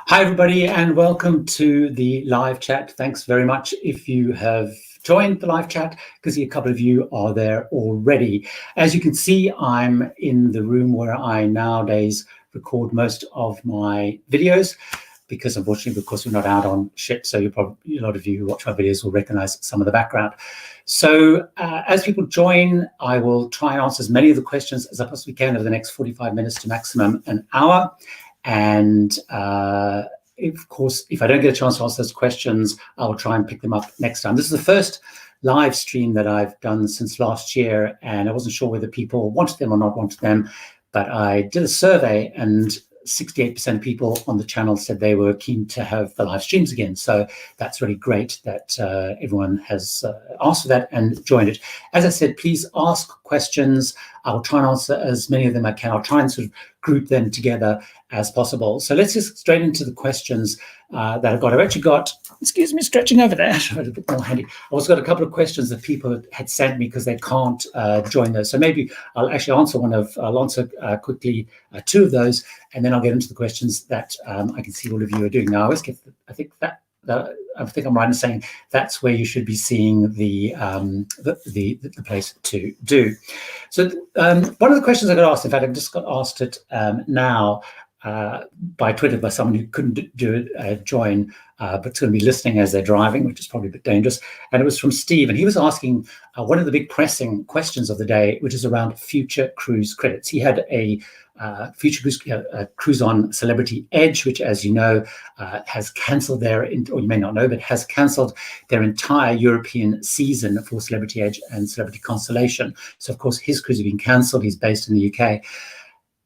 Hi, everybody, and welcome to the live chat. Thanks very much if you have joined the live chat, because a couple of you are there already. As you can see, I'm in the room where I nowadays record most of my videos, because unfortunately, because we're not out on ship, so a lot of you who watch my videos will recognize some of the background. So as people join, I will try and answer as many of the questions as I possibly can over the next 45 minutes to maximum an hour. And of course, if I don't get a chance to answer those questions, I'll try and pick them up next time. This is the first live stream that I've done since last year, and I wasn't sure whether people wanted them or not wanted them, but I did a survey, and 68% of people on the channel said they were keen to have the live streams again. So that's really great that everyone has asked for that and joined it. As I said, please ask questions. I'll try and answer as many of them I can. I'll try and sort of group them together as possible. So let's just straight into the questions that I've got. I've actually got, excuse me, stretching over there, a bit more handy. I've also got a couple of questions that people had sent me because they can't join those. So maybe I'll actually answer quickly two of those, and then I'll get into the questions that I can see all of you are doing. Now, I always get, I think I'm right in saying that's where you should be seeing the place to do. So one of the questions I got asked, in fact, I've just got asked it now by Twitter by someone who couldn't do a join, but it's going to be listening as they're driving, which is probably a bit dangerous. And it was from Steve, and he was asking one of the big pressing questions of the day, which is around future cruise credits. He had a future cruise on Celebrity Edge, which, as you know, has cancelled or you may not know, but has cancelled their entire European season for Celebrity Edge and Celebrity Constellation. So, of course, his cruise has been cancelled. He's based in the UK.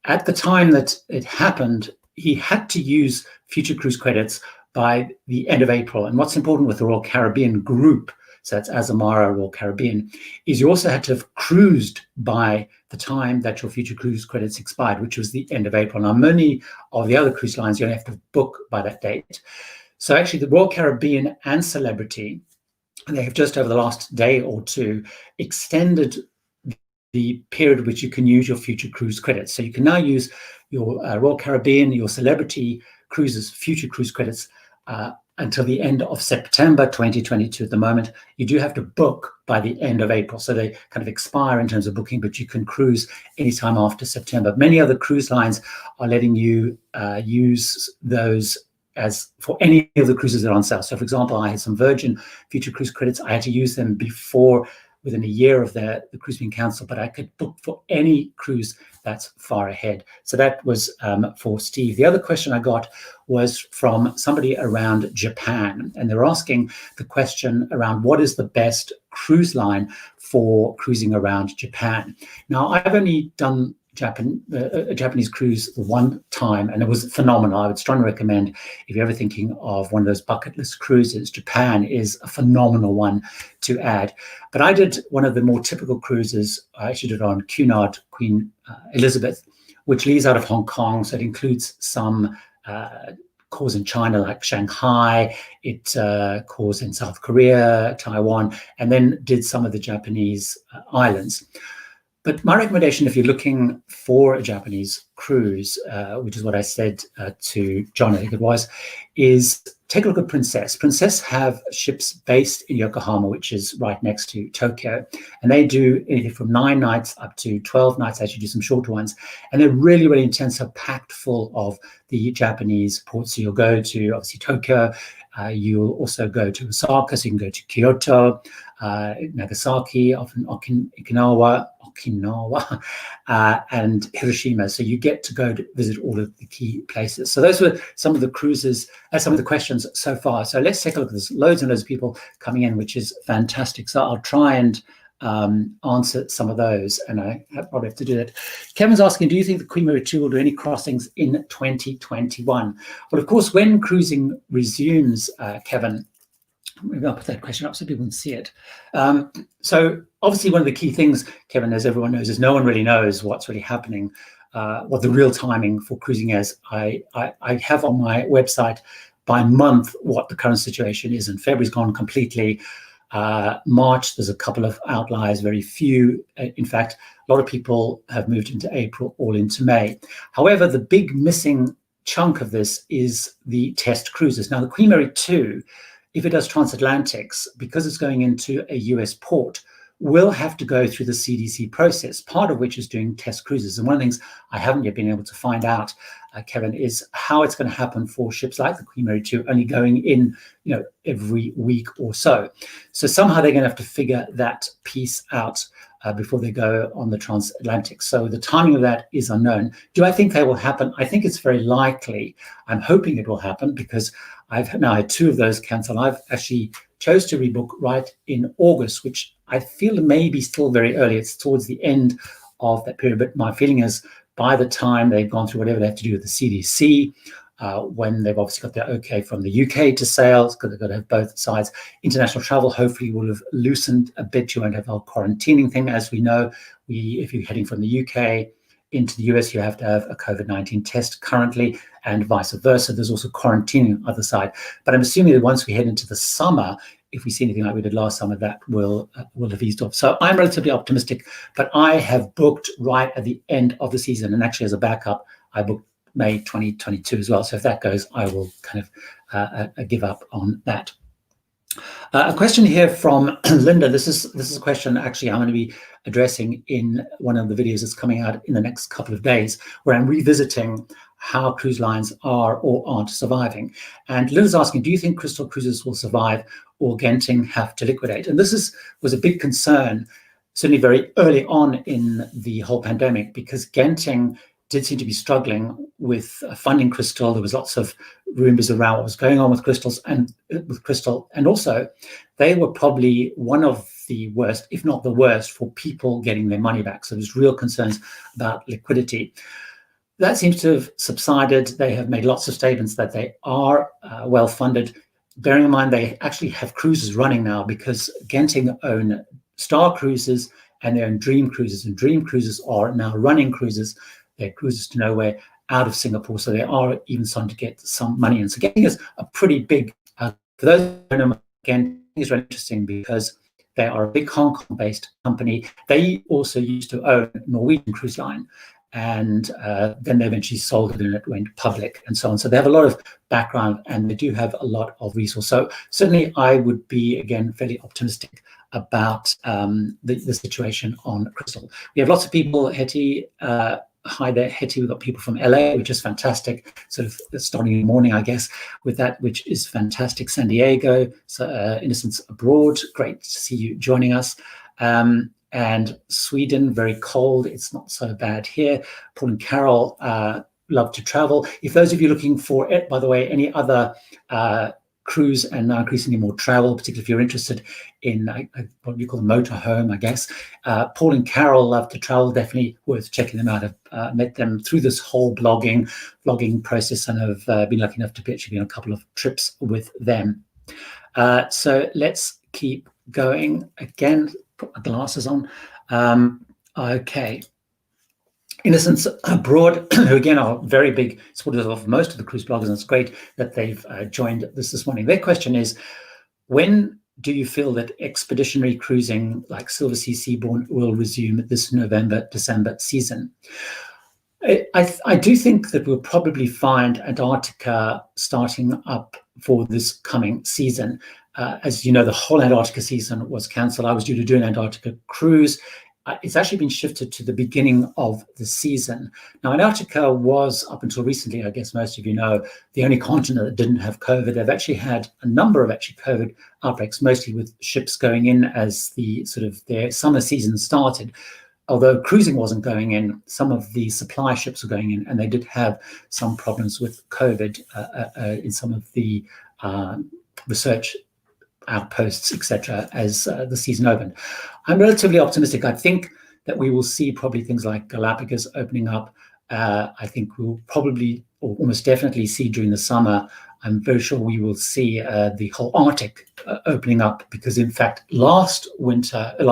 At the time that it happened, he had to use future cruise credits by the end of April. And what's important with the Royal Caribbean group, so that's Azamara, Royal Caribbean, is you also had to have cruised by the time that your future cruise credits expired, which was the end of April. Now, many of the other cruise lines, you only have to book by that date. So actually, the Royal Caribbean and Celebrity, they have just over the last day or two extended the period which you can use your future cruise credits. So you can now use your Royal Caribbean, your Celebrity Cruises future cruise credits until the end of September 2022 at the moment. You do have to book by the end of April. So they kind of expire in terms of booking, but you can cruise anytime after September. Many other cruise lines are letting you use those as for any of the cruises that are on sale. So for example, I had some Virgin future cruise credits. I had to use them within a year of the cruise being cancelled, but I could book for any cruise that's far ahead. So that was for Steve. The other question I got was from somebody around Japan, and they're asking the question around what is the best cruise line for cruising around Japan. Now, I've only done a Japanese cruise one time, and it was phenomenal. I would strongly recommend, if you're ever thinking of one of those bucket list cruises, Japan is a phenomenal one to add. But I did one of the more typical cruises. I actually did it on Cunard Queen Elizabeth, which leaves out of Hong Kong. So it includes some cores in China like Shanghai, it cores in South Korea, Taiwan, and then did some of the Japanese islands. But my recommendation, if you're looking for a Japanese cruise, which is what I said to John, I think it was, is take a look at Princess. Princess have ships based in Yokohama, which is right next to Tokyo. And they do anything from 9 nights up to 12 nights, as you do some shorter ones. And they're really, really intense, are packed full of the Japanese ports. So you'll go to, obviously, Tokyo. You'll also go to Osaka, so you can go to Kyoto, Nagasaki, often Okinawa, and Hiroshima. So you get to go to visit all of the key places. So those were some of the cruises, some of the questions so far. So let's take a look at this. Loads and loads of people coming in, which is fantastic. So I'll try and answer some of those, and I probably have to do that. Kevin's asking, do you think the Queen Mary 2 will do any crossings in 2021? Well, of course, when cruising resumes, Kevin, maybe I'll put that question up so people can see it. So obviously one of the key things, Kevin, as everyone knows, is no one really knows what's really happening, what the real timing for cruising is. I have on my website by month what the current situation is, and February's gone completely. March, there's a couple of outliers, very few. In fact, a lot of people have moved into April, all into May. However, the big missing chunk of this is the test cruises. Now, the Queen Mary 2, if it does transatlantics, because it's going into a US port, will have to go through the CDC process, part of which is doing test cruises. And one of the things I haven't yet been able to find out, Kevin, is how it's going to happen for ships like the Queen Mary 2 only going in, every week or so. So somehow they're going to have to figure that piece out before they go on the transatlantic. So the timing of that is unknown. Do I think they will happen? I think it's very likely. I'm hoping it will happen because I've now had 2 of those cancelled. I've actually chose to rebook right in August, which I feel may be still very early. It's towards the end of that period, but my feeling is by the time they've gone through whatever they have to do with the CDC, when they've obviously got their okay from the UK to sail, because they've got to have both sides. International travel hopefully will have loosened a bit. You won't have our quarantining thing. As we know, if you're heading from the UK into the US, you have to have a COVID-19 test currently, and vice versa. There's also quarantining on the other side. But I'm assuming that once we head into the summer, if we see anything like we did last summer, that will have eased off. So I'm relatively optimistic, but I have booked right at the end of the season. And actually, as a backup, I booked May 2022 as well. So if that goes, I will kind of give up on that. A question here from Linda. This is a question actually I'm going to be addressing in one of the videos that's coming out in the next couple of days, where I'm revisiting how cruise lines are or aren't surviving. And Linda's asking, do you think Crystal Cruises will survive or Genting have to liquidate? And this was a big concern, certainly very early on in the whole pandemic, because Genting did seem to be struggling with funding Crystal. There was lots of rumors around what was going on with Crystal, and also they were probably one of the worst, if not the worst, for people getting their money back. So there's real concerns about liquidity. That seems to have subsided. They have made lots of statements that they are well funded. Bearing in mind they actually have cruises running now, because Genting own Star Cruises and they own Dream Cruises, and Dream Cruises are now running cruises. They're cruises to nowhere out of Singapore, so they are even starting to get some money in. So Genting is a pretty big, for those who don't know, Genting is really interesting because they are a big Hong Kong-based company. They also used to own Norwegian Cruise Line, and then they eventually sold it and it went public and so on. So they have a lot of background and they do have a lot of resource. So certainly I would be, again, fairly optimistic about the situation on Crystal. We have lots of people, Hetty, hi there, Hetty. We've got people from LA, which is fantastic, sort of starting in the morning, I guess, with that, which is fantastic. San Diego, so, Innocence Abroad, great to see you joining us. And Sweden, very cold. It's not so bad here. Paul and Carol love to travel. If those of you looking for it, by the way, any other cruise and now increasingly more travel, particularly if you're interested in what you call the motorhome, I guess. Paul and Carol love to travel, definitely worth checking them out. I've met them through this whole vlogging process and have been lucky enough to actually be on a couple of trips with them. So let's keep going. Again, put my glasses on. Okay. Innocence Abroad, who again are very big supporters of most of the cruise bloggers, and it's great that they've joined this morning. Their question is, when do you feel that expeditionary cruising like Silversea Seabourn will resume this November-December season? I do think that we'll probably find Antarctica starting up for this coming season. As you know, the whole Antarctica season was cancelled. I was due to do an Antarctica cruise. It's actually been shifted to the beginning of the season. Now, Antarctica was, up until recently, I guess most of you know, the only continent that didn't have COVID. They've actually had a number of COVID outbreaks, mostly with ships going in as the sort of their summer season started. Although cruising wasn't going in, some of the supply ships were going in, and they did have some problems with COVID in some of the research outposts, etc., as the season opened. I'm relatively optimistic. I think that we will see probably things like Galapagos opening up. I think we'll probably, or almost definitely, see during the summer. I'm very sure we will see the whole Arctic opening up, because in fact last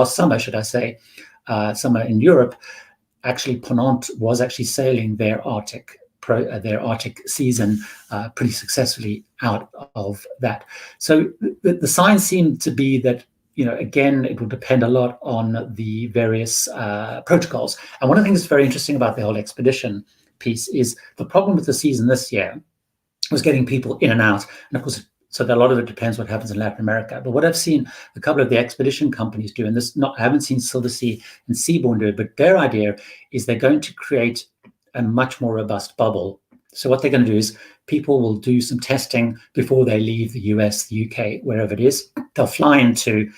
summer, should I say, summer in Europe, actually Ponant was actually sailing their Arctic season pretty successfully out of that. So the signs seem to be that, again, it will depend a lot on the various protocols. And one of the things that's very interesting about the whole expedition piece is the problem with the season this year was getting people in and out. And of course, so that a lot of it depends what happens in Latin America. But what I've seen a couple of the expedition companies do, and this I haven't seen Silversea and Seabourn do it, but their idea is they're going to create a much more robust bubble. So what they're going to do is people will do some testing before they leave the US, the UK, wherever it is. They'll fly into,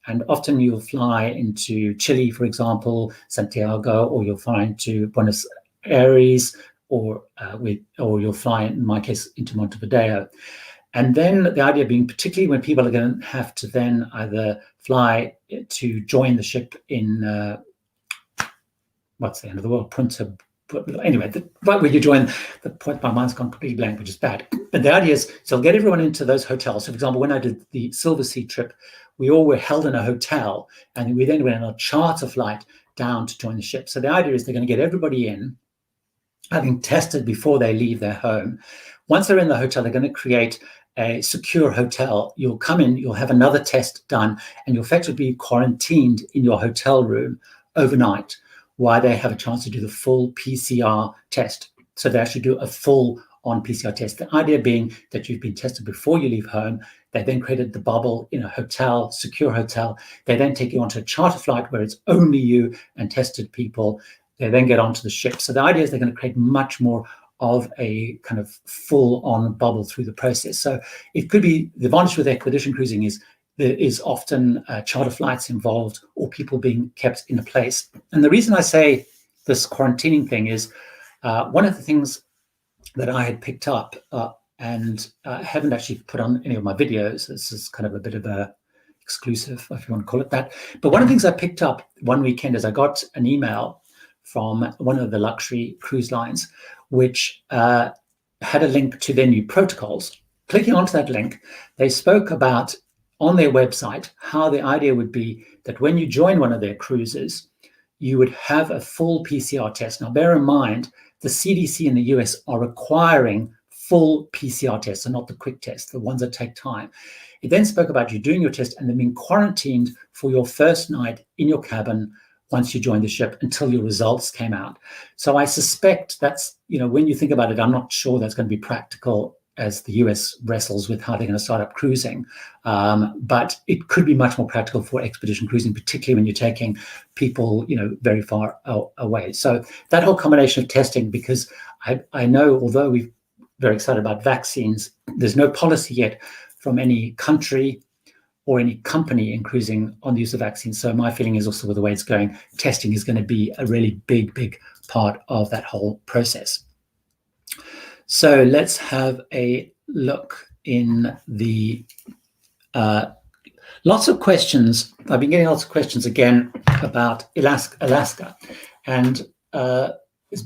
and often you'll fly into Chile, for example, Santiago, or you'll fly into Buenos Aires, or you'll fly, in my case, into Montevideo. And then the idea being, particularly when people are going to have to then either fly to join the ship in, what's the end of the world? Anyway, right where you join the point, my mind's gone completely blank, which is bad. But the idea is, so I'll get everyone into those hotels. So for example, when I did the Silversea trip, we all were held in a hotel, and we then went on a charter flight down to join the ship. So the idea is they're going to get everybody in, having tested before they leave their home. Once they're in the hotel, they're going to create a secure hotel. You'll come in, you'll have another test done, and you'll effectively be quarantined in your hotel room overnight while they have a chance to do the full PCR test. So they actually do a full-on PCR test. The idea being that you've been tested before you leave home. They then created the bubble in a hotel, secure hotel. They then take you onto a charter flight where it's only you and tested people. They then get onto the ship. So the idea is they're going to create much more of a kind of full-on bubble through the process. So it could be, the advantage with expedition cruising is there is often charter flights involved or people being kept in a place. And the reason I say this quarantining thing is one of the things that I had picked up and haven't actually put on any of my videos. This is kind of a bit of a exclusive, if you want to call it that. But one of the things I picked up one weekend is I got an email from one of the luxury cruise lines, which had a link to their new protocols. Clicking onto that link, they spoke about on their website how the idea would be that when you join one of their cruises, you would have a full PCR test. Now, bear in mind, the CDC in the US are requiring full PCR tests, and not the quick tests, the ones that take time. It then spoke about you doing your test and then being quarantined for your first night in your cabin once you joined the ship until your results came out. So I suspect that's, when you think about it, I'm not sure that's going to be practical as the US wrestles with how they're going to start up cruising. But it could be much more practical for expedition cruising, particularly when you're taking people, very far away. So that whole combination of testing, because I know, although we're very excited about vaccines, there's no policy yet from any country or any company in cruising on the use of vaccines. So my feeling is also with the way it's going, testing is going to be a really big part of that whole process. So let's have a look in the lots of questions. I've been getting lots of questions again about Alaska. And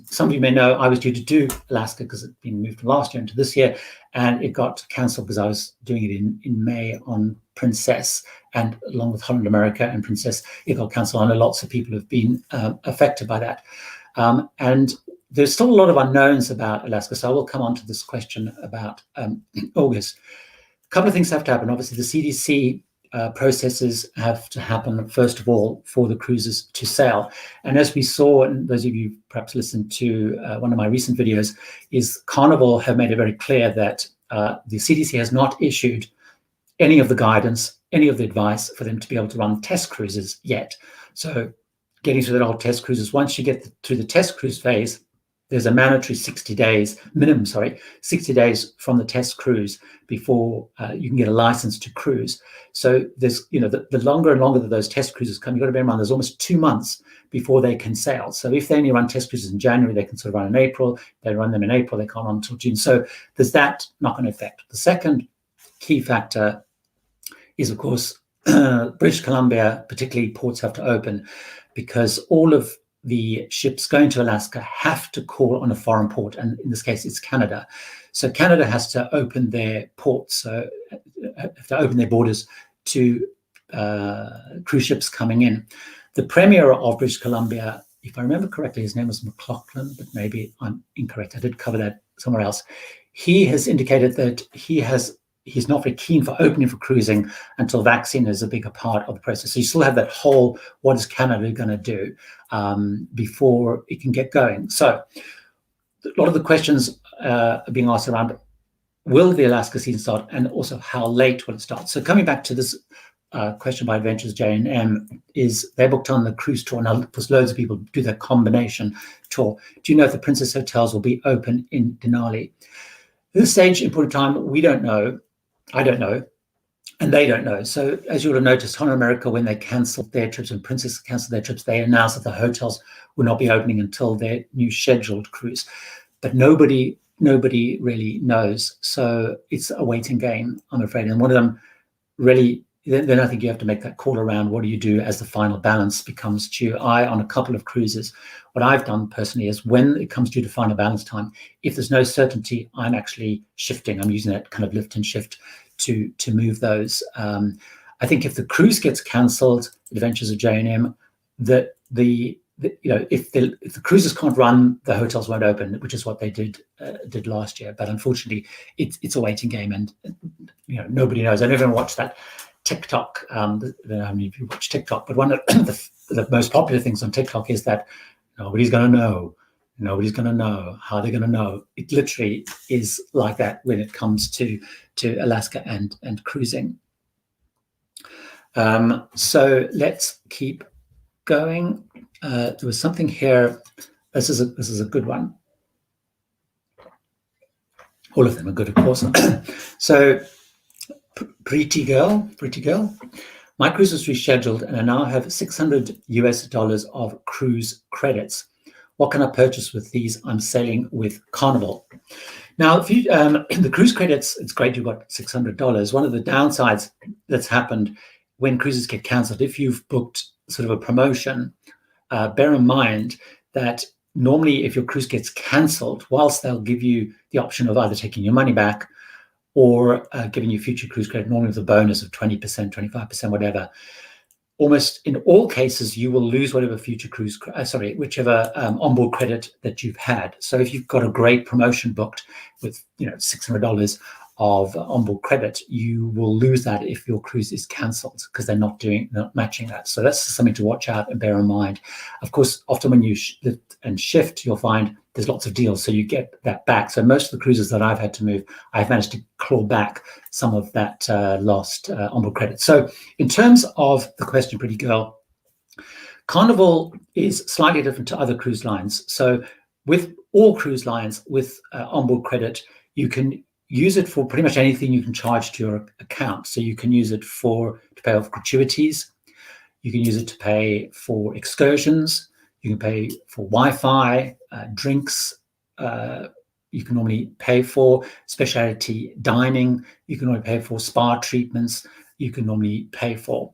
some of you may know I was due to do Alaska because it's been moved from last year into this year, and it got cancelled because I was doing it in May on Princess, and along with Holland America and Princess, it got cancelled. I know lots of people have been affected by that. And there's still a lot of unknowns about Alaska, so I will come on to this question about August. A couple of things have to happen. Obviously, the CDC processes have to happen, first of all, for the cruises to sail. And as we saw, and those of you perhaps listened to one of my recent videos, is Carnival have made it very clear that the CDC has not issued any of the guidance, any of the advice for them to be able to run test cruises yet. So getting through that whole test cruises, once you get through the test cruise phase, there's a mandatory 60 days from the test cruise before you can get a license to cruise. So there's, the longer and longer that those test cruises come, you've got to bear in mind there's almost 2 months before they can sail. So if they only run test cruises in January, they can sort of run in April. They run them in April, they can't run until June. So there's that knock-on effect. The second key factor is, of course, British Columbia, particularly ports have to open, because all of the ships going to Alaska have to call on a foreign port, and in this case, it's Canada. So Canada has to open their ports, so have to open their borders to cruise ships coming in. The Premier of British Columbia, if I remember correctly, his name was McLaughlin, but maybe I'm incorrect. I did cover that somewhere else. He has indicated that he's not very keen for opening for cruising until vaccine is a bigger part of the process. So you still have that whole, what is Canada going to do before it can get going? So a lot of the questions are being asked around, will the Alaska season start, and also how late will it start? So coming back to this question by Adventures J&M, is they booked on the cruise tour. Now, because loads of people do that combination tour. Do you know if the Princess Hotels will be open in Denali? At this stage, important time, we don't know. I don't know. And they don't know. So as you would have noticed, Honor America, when they cancelled their trips and Princess canceled their trips, they announced that the hotels will not be opening until their new scheduled cruise. But nobody really knows. So it's a waiting game, I'm afraid. And one of them really, then I think you have to make that call around what do you do as the final balance becomes due. On a couple of cruises, what I've done personally is when it comes due to final balance time, if there's no certainty, I'm actually shifting. I'm using that kind of lift and shift to move those. I think if the cruise gets cancelled, Adventures of J&M, if the cruises can't run, the hotels won't open, which is what they did last year. But unfortunately, it's a waiting game, and nobody knows. I never watched that TikTok. I don't know how many of you watch TikTok, but one of the most popular things on TikTok is that nobody's going to know. Nobody's going to know. How they're going to know? It literally is like that when it comes to Alaska and cruising. So let's keep going. There was something here. This is a good one. All of them are good, of course. So, pretty girl. My cruise was rescheduled, and I now have $600 of cruise credits. What can I purchase with these? I'm sailing with Carnival. Now, if you the cruise credits, it's great you've got $600. One of the downsides that's happened when cruises get cancelled, if you've booked sort of a promotion, bear in mind that normally if your cruise gets cancelled, whilst they'll give you the option of either taking your money back or giving you future cruise credit, normally with a bonus of 20%, 25%, whatever, almost in all cases, you will lose whatever future cruise, whichever onboard credit that you've had. So if you've got a great promotion booked with, $600 of onboard credit, you will lose that if your cruise is cancelled because they're not matching that. So that's something to watch out and bear in mind. Of course, often when you lift and shift, you'll find there's lots of deals, so you get that back. So most of the cruises that I've had to move, I've managed to claw back some of that lost onboard credit. So in terms of the question, pretty girl, Carnival is slightly different to other cruise lines. So with all cruise lines with onboard credit, you can use it for pretty much anything you can charge to your account. So you can use it to pay off gratuities. You can use it to pay for excursions. You can pay for Wi-Fi, drinks. You can normally pay for specialty dining. You can normally pay for spa treatments. You can normally pay for.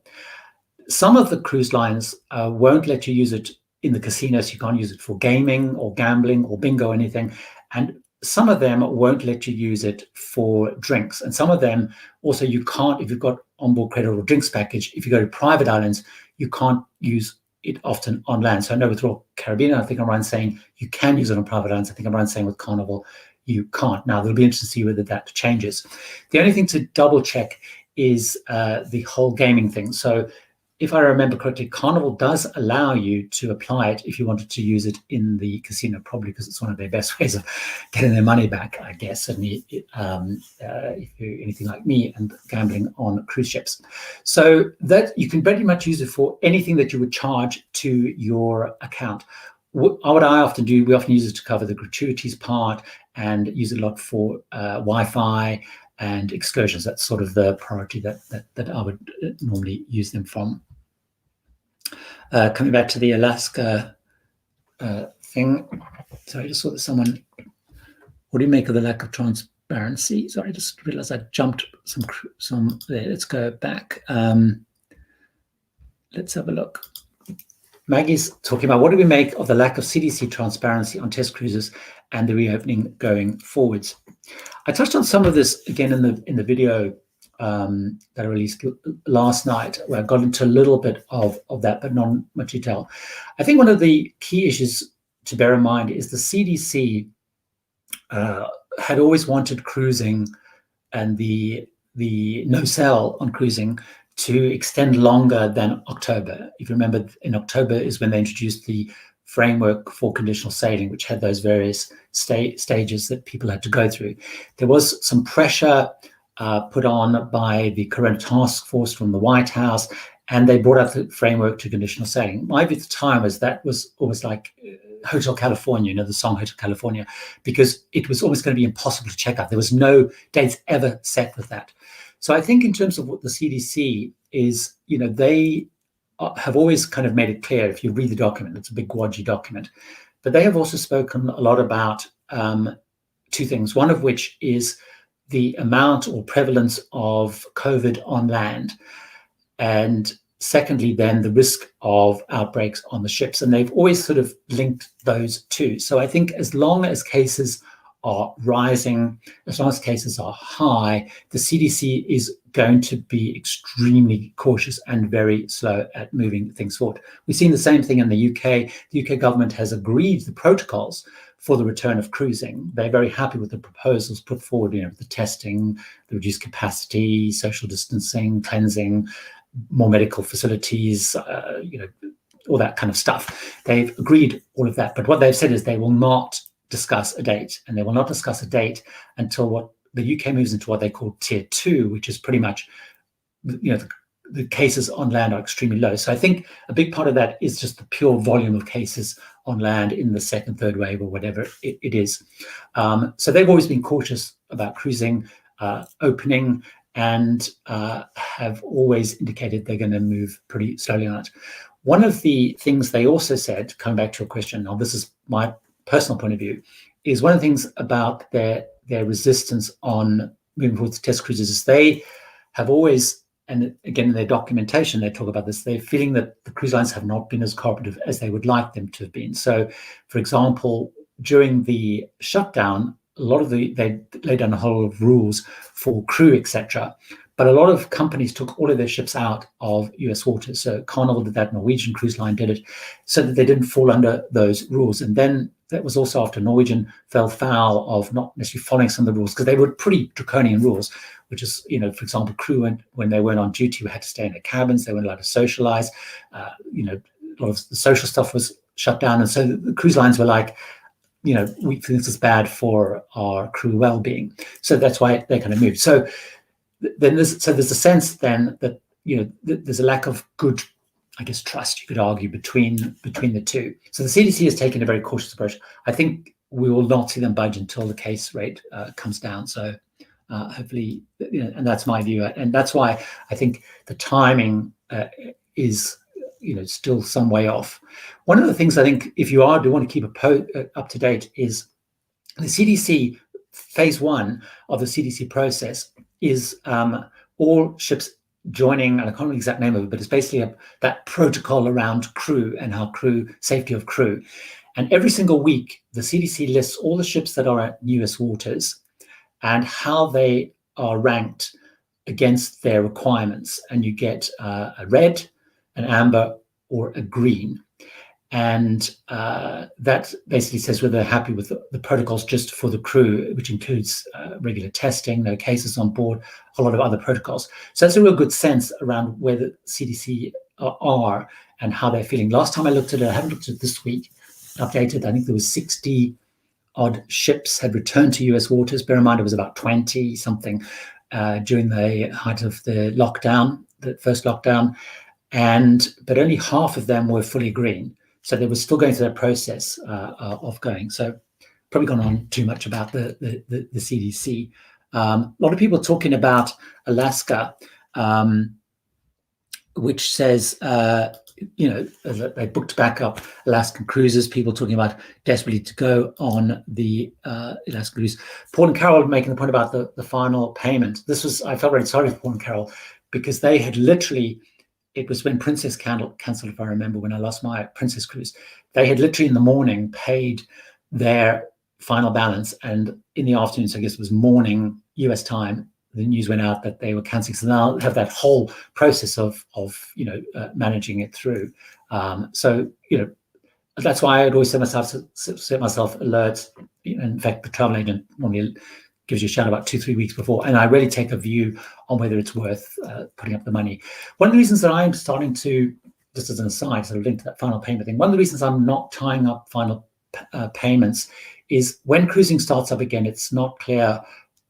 Some of the cruise lines won't let you use it in the casinos. You can't use it for gaming or gambling or bingo or anything. And some of them won't let you use it for drinks. And some of them also you can't, if you've got onboard credit or drinks package, if you go to private islands, you can't use it often on land. So I know with Royal Caribbean, I think I'm right saying you can use it on private islands. I think I'm right saying with Carnival, you can't. Now, it'll be interesting to see whether that changes. The only thing to double check is the whole gaming thing. So if I remember correctly, Carnival does allow you to apply it if you wanted to use it in the casino, probably because it's one of their best ways of getting their money back, I guess, and if you're anything like me and gambling on cruise ships. So that you can pretty much use it for anything that you would charge to your account. What I often do, we often use it to cover the gratuities part and use it a lot for Wi-Fi and excursions. That's sort of the priority that I would normally use them from. Coming back to the Alaska thing. Sorry, I just saw that someone, what do you make of the lack of transparency? Sorry, I just realized I jumped some there. Let's go back. Let's have a look. Maggie's talking about what do we make of the lack of CDC transparency on test cruises and the reopening going forwards. I touched on some of this again in the video that I released last night, where I got into a little bit of that, but not much detail. I think one of the key issues to bear in mind is the CDC had always wanted cruising and the no-sell on cruising to extend longer than October. If you remember, in October is when they introduced the framework for conditional sailing, which had those various stages that people had to go through. There was some pressure put on by the Corona Task Force from the White House, and they brought up the framework to conditional sailing. My view at the time was that was almost like Hotel California, you know, the song Hotel California, because it was almost going to be impossible to check out. There was no dates ever set with that. So I think in terms of what the CDC is, you know, they have always kind of made it clear, if you read the document, it's a big wodgy document, but they have also spoken a lot about two things, one of which is the amount or prevalence of COVID on land, and secondly, then the risk of outbreaks on the ships. And they've always sort of linked those two. So I think as long as cases are rising, as long as cases are high, the CDC is going to be extremely cautious and very slow at moving things forward. We've seen the same thing in the UK. The UK government has agreed the protocols for the return of cruising. They're very happy with the proposals put forward, you know, the testing, the reduced capacity, social distancing, cleansing, more medical facilities, you know, all that kind of stuff. They've agreed all of that. But what they've said is they will not discuss a date, and they will not discuss a date until what the UK moves into what they call tier 2, which is pretty much, you know, the cases on land are extremely low. So I think a big part of that is just the pure volume of cases on land in the second, third wave or whatever it is. So they've always been cautious about cruising opening, and have always indicated they're going to move pretty slowly on it. One of the things they also said, coming back to your question, now this is my personal point of view, is one of the things about their resistance on moving forward to test cruises is they have always, and again in their documentation they talk about this, they're feeling that the cruise lines have not been as cooperative as they would like them to have been. So for example, during the shutdown, they laid down a whole of rules for crew, etc. But a lot of companies took all of their ships out of US waters. So Carnival did that, Norwegian Cruise Line did it, so that they didn't fall under those rules. And then that was also after Norwegian fell foul of not necessarily following some of the rules, because they were pretty draconian rules, which is, you know, for example, crew when they weren't on duty had to stay in their cabins, they weren't allowed to socialize. You know, a lot of the social stuff was shut down. And so the cruise lines were like, you know, we think this is bad for our crew well-being. So that's why they kind of moved. So then there's a sense then that, you know, there's a lack of good, I guess, trust, you could argue, between the two. So the CDC has taken a very cautious approach. I think we will not see them budge until the case rate comes down. So hopefully, you know, and that's my view. And that's why I think the timing is, you know, still some way off. One of the things I think, if you do want to keep up to date, is the CDC phase 1 of the CDC process is all ships joining, and I can't remember the exact name of it, but it's basically that protocol around crew and how safety of crew. And every single week, the CDC lists all the ships that are at US waters and how they are ranked against their requirements. And you get a red, an amber, or a green. And that basically says whether they're happy with the protocols just for the crew, which includes regular testing, no cases on board, a lot of other protocols. So that's a real good sense around where the CDC are and how they're feeling. Last time I looked at it, I haven't looked at it this week, updated, I think there was 60 odd ships had returned to US waters. Bear in mind, it was about 20 something during the height of the lockdown, the first lockdown. But only half of them were fully green. So they were still going through that process of going. So probably gone on too much about the CDC. A lot of people talking about Alaska, which says, you know, they booked back up Alaskan cruises, people talking about desperately to go on the Alaskan cruise. Paul and Carol making the point about the final payment. I felt very sorry for Paul and Carol, because they had literally, it was when Princess cancelled, if I remember, when I lost my Princess cruise. They had literally in the morning paid their final balance, and in the afternoon, so I guess it was morning US time, the news went out that they were cancelling. So now have that whole process of you know, managing it through. So, you know, that's why I'd always set myself alert. In fact, the travel agent normally gives you a shout about 2-3 weeks before, and I really take a view on whether it's worth putting up the money. One of the reasons that I'm starting to just as an aside, sort of linked to that final payment thing, one of the reasons I'm not tying up final payments is when cruising starts up again, it's not clear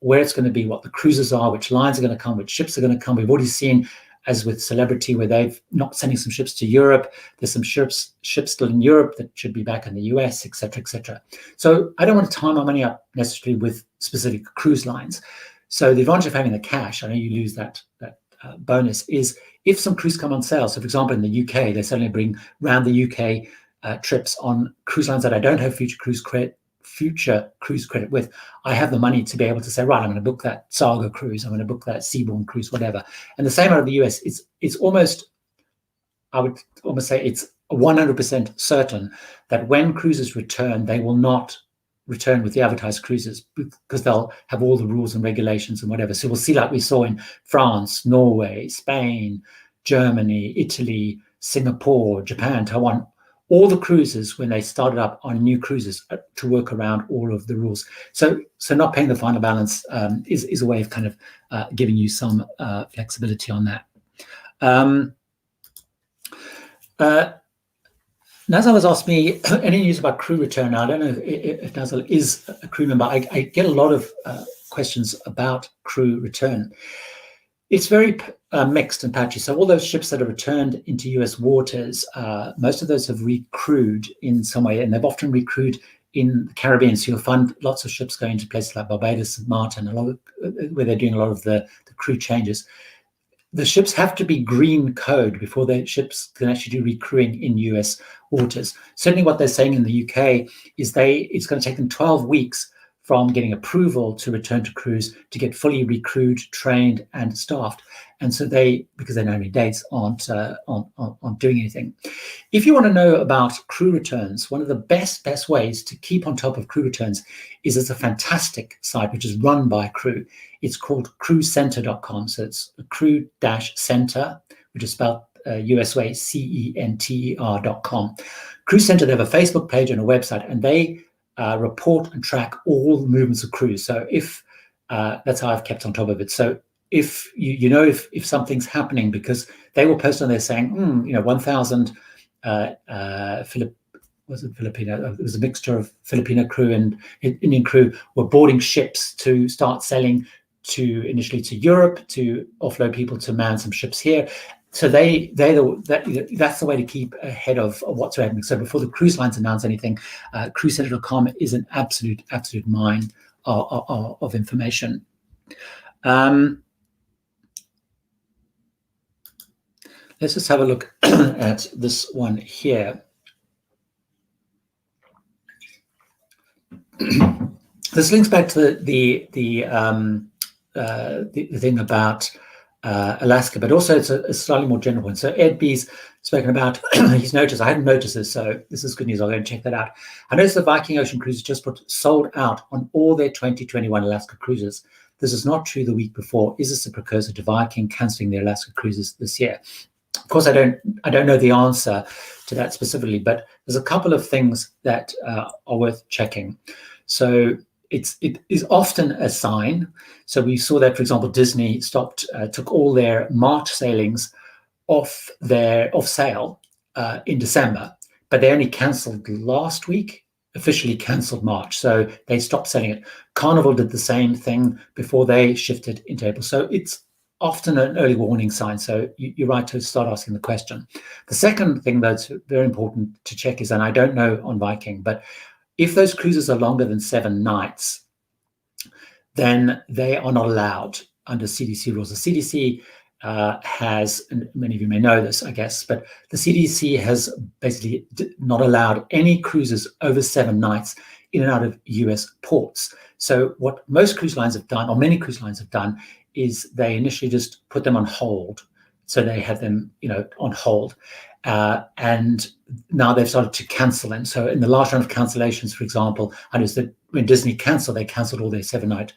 where it's going to be, what the cruises are, which lines are going to come, which ships are going to come. We've already seen, as with Celebrity, where they've not sending some ships to Europe. There's some ships still in Europe that should be back in the US, etc., etc. So I don't want to tie my money up necessarily with specific cruise lines. So the advantage of having the cash, I know you lose that bonus, is if some cruise come on sale. So for example, in the UK, they suddenly bring around the UK trips on cruise lines that I don't have future cruise credit with. I have the money to be able to say, right, I'm going to book that Saga cruise, I'm going to book that Seabourn cruise, whatever. And the same out of the US. It's almost, I would almost say it's 100% certain that when cruises return, they will not return with the advertised cruises, because they'll have all the rules and regulations and whatever. So we'll see, like we saw in France, Norway, Spain, Germany, Italy, Singapore, Japan, Taiwan, all the cruises, when they started up on new cruises, to work around all of the rules. So not paying the final balance is a way of kind of giving you some flexibility on that. Nazal has asked me any news about crew return. Now, I don't know if Nazal is a crew member. I get a lot of questions about crew return. It's very mixed and patchy. So all those ships that are returned into US waters, most of those have recrewed in some way, and they've often recrewed in the Caribbean. So you'll find lots of ships going to places like Barbados and Martin, where they're doing a lot of the crew changes. The ships have to be green code before the ships can actually do recrewing in US waters. Certainly what they're saying in the UK is it's going to take them 12 weeks from getting approval to return to cruise to get fully recrewed, trained, and staffed. And so because they know any dates, aren't doing anything. If you want to know about crew returns, one of the best ways to keep on top of crew returns is there's a fantastic site which is run by crew. It's called crewcenter.com. So it's crew-center, which is spelled US way, CENTER.com. Crew Center, they have a Facebook page and a website, and they report and track all the movements of crews. So if that's how I've kept on top of it. So if you know if something's happening, because they will post on there saying, 1,000 Filipino. It was a mixture of Filipino crew and Indian crew were boarding ships to start selling initially to Europe, to offload people to man some ships here. So that's the way to keep ahead of what's happening. So before the cruise lines announce anything, cruisecenter.com is an absolute mine of information. Let's just have a look at this one here. This links back to the thing about Alaska, but also it's a slightly more general one. So Ed B's spoken about his notice. I hadn't noticed this, so this is good news. I'll go and check that out. I noticed the Viking Ocean Cruises just sold out on all their 2021 Alaska cruises. This is not true the week before. Is this a precursor to Viking cancelling their Alaska cruises this year? Of course, I don't know the answer to that specifically, but there's a couple of things that are worth checking. So it is often a sign. So we saw that, for example, Disney took all their March sailings off sale in December, but they only cancelled last week, officially cancelled March. So they stopped selling it. Carnival did the same thing before they shifted into April. So it's often an early warning sign. So you're right to start asking the question. The second thing that's very important to check is, and I don't know on Viking, but if those cruises are longer than 7 nights, then they are not allowed under CDC rules. The CDC has, and many of you may know this, I guess, but the CDC has basically not allowed any cruises over 7 nights in and out of US ports. So what most cruise lines have done, or many cruise lines have done, is they initially just put them on hold. So they had them, on hold. And now they've started to cancel them. So in the last round of cancellations, for example, I noticed that when Disney canceled, they canceled all their 7-night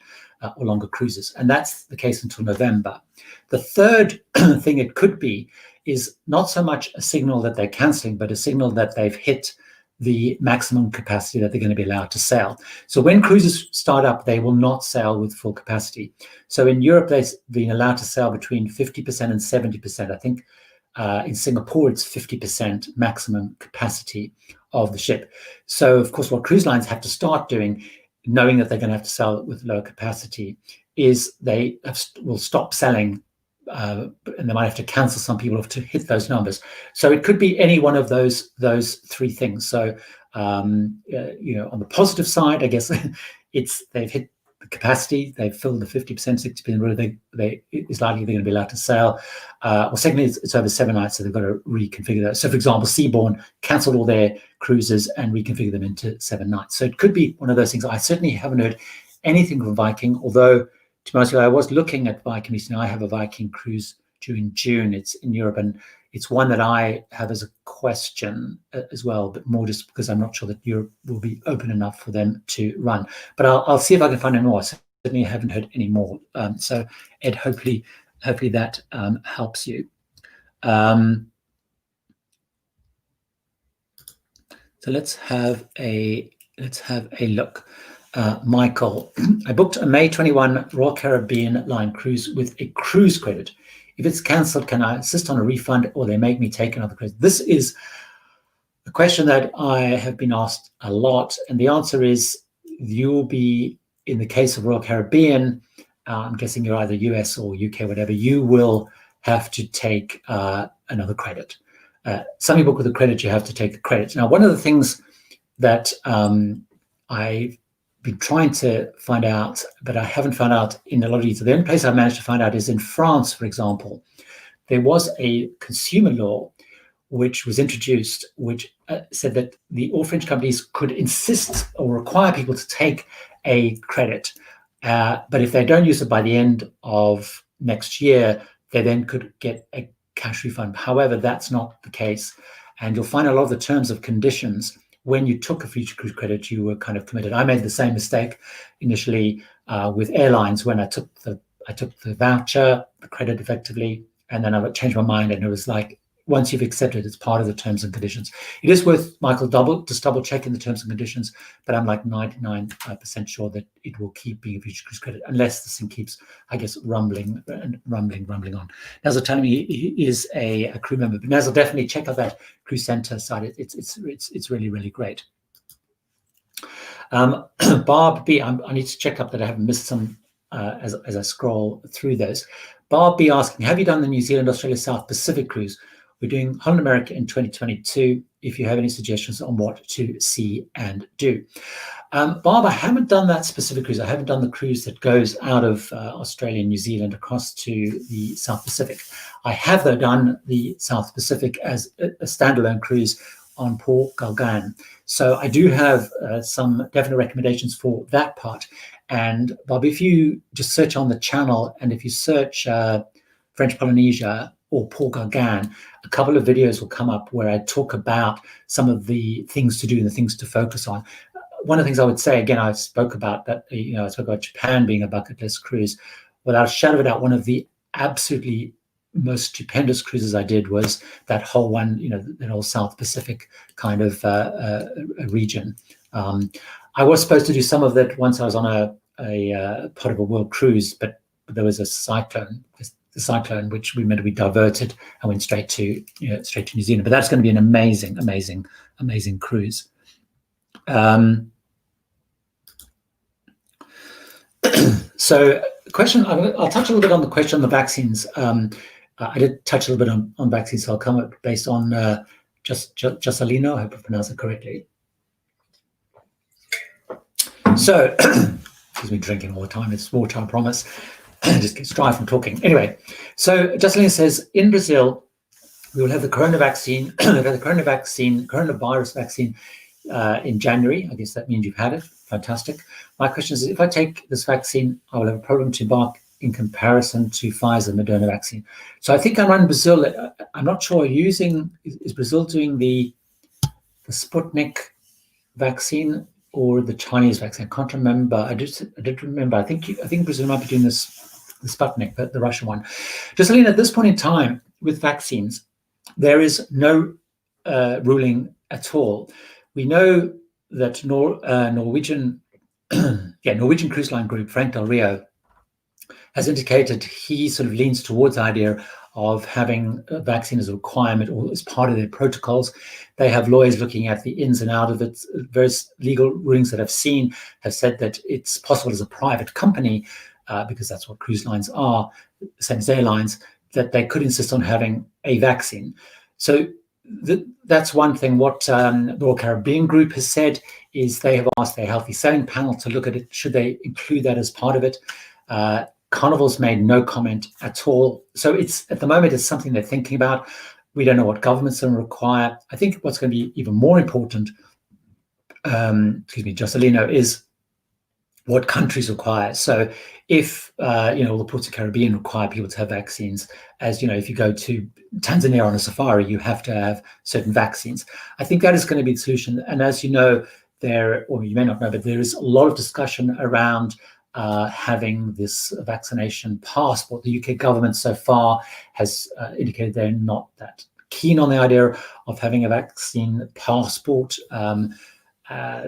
or longer cruises. And that's the case until November. The third thing it could be is not so much a signal that they're canceling, but a signal that they've hit the maximum capacity that they're going to be allowed to sail. So when cruises start up, they will not sail with full capacity. So in Europe, they've been allowed to sail between 50% and 70%. I think In Singapore, it's 50% maximum capacity of the ship. So, of course, what cruise lines have to start doing, knowing that they're going to have to sell with lower capacity, is they will stop selling, and they might have to cancel some people off to hit those numbers. So it could be any one of those three things. So, on the positive side, I guess they've hit the capacity, they've filled the 50%, 60%, whether it's likely they're going to be allowed to sail. Or secondly, it's over 7 nights, so they've got to reconfigure that. So, for example, Seabourn cancelled all their cruises and reconfigured them into 7 nights. So it could be one of those things. I certainly haven't heard anything from Viking, although, to be honest with you, I was looking at Viking recently. I have a Viking cruise during June. It's in Europe, and it's one that I have as a question as well, but more just because I'm not sure that Europe will be open enough for them to run. But I'll see if I can find any more. I certainly haven't heard any more. So Ed, hopefully that helps you. So let's have a look. Michael, I booked a May 21 Royal Caribbean line cruise with a cruise credit. If it's cancelled, can I insist on a refund, or they make me take another credit? This is a question that I have been asked a lot, and the answer is you'll be, in the case of Royal Caribbean, I'm guessing you're either US or UK, whatever, you will have to take another credit. Some people with a credit, you have to take the credit. Now, one of the things that I've been trying to find out, but I haven't found out in a lot of detail. The only place I've managed to find out is in France, for example. There was a consumer law which was introduced, which said that all French companies could insist or require people to take a credit. But if they don't use it by the end of next year, they then could get a cash refund. However, that's not the case. And you'll find a lot of the terms of conditions, when you took a future cruise credit, you were kind of committed. I made the same mistake initially with airlines when I took the voucher, the credit effectively, and then I changed my mind, and it was like, once you've accepted, it's part of the terms and conditions. It is worth, Michael, double checking the terms and conditions, but I'm like 99% sure that it will keep being a future cruise credit unless this thing keeps, I guess, rumbling on. Nazal telling me he is a crew member, but Nazal, definitely check out that cruise center site. It's really, really great. Barb B, I need to check up that I haven't missed some as I scroll through those. Barb B asking, have you done the New Zealand, Australia, South Pacific cruise? We're doing Holland America in 2022. If you have any suggestions on what to see and do. Barb, I haven't done that specific cruise. I haven't done the cruise that goes out of Australia and New Zealand across to the South Pacific. I have, though, done the South Pacific as a standalone cruise on Port Galgan. So I do have some definite recommendations for that part. And Bob, if you just search on the channel, and if you search French Polynesia or Port Galgan, a couple of videos will come up where I talk about some of the things to do and the things to focus on. One of the things I would say, again, I spoke about that, I spoke about Japan being a bucket list cruise. Without a shadow of a doubt, one of the absolutely most stupendous cruises I did was that whole one, that whole South Pacific kind of region. I was supposed to do some of that once I was on a part of a world cruise, but there was a cyclone. The cyclone, which we meant to be diverted and went straight to New Zealand. But that's going to be an amazing cruise. So, question. I'll touch a little bit on the question on the vaccines. I did touch a little bit on vaccines, so I'll come up based on Jasalino. I hope I pronounced it correctly. So, excuse me, drinking all the time. It's water, I promise. Just gets dry from talking. Anyway, so Jasalina says, in Brazil, we will have the coronavirus vaccine in January. I guess that means you've had it. Fantastic. My question is, if I take this vaccine, I will have a problem to embark in comparison to Pfizer Moderna vaccine. So I think around Brazil, I'm not sure, is Brazil doing the Sputnik vaccine or the Chinese vaccine? I can't remember. I did remember. I think Brazil might be doing the Sputnik, the Russian one. Jasalina, at this point in time with vaccines, there is no ruling at all. We know that Norwegian Cruise Line Group, Frank Del Rio, has indicated he sort of leans towards the idea of having a vaccine as a requirement or as part of their protocols. They have lawyers looking at the ins and outs of it. Various legal rulings that I've seen have said that it's possible as a private company, because that's what cruise lines are, same as airlines, that they could insist on having a vaccine. So that's one thing. What the Royal Caribbean Group has said is they have asked their healthy selling panel to look at it. Should they include that as part of it? Carnival's made no comment at all. So it's, at the moment, it's something they're thinking about. We don't know what governments are going to require. I think what's going to be even more important, Jocelino, is what countries require. So if, all the ports of the Caribbean require people to have vaccines, as you know, if you go to Tanzania on a safari, you have to have certain vaccines. I think that is going to be the solution. And as you know, or you may not know, but there is a lot of discussion around having this vaccination passport. The UK government so far has indicated they're not that keen on the idea of having a vaccine passport,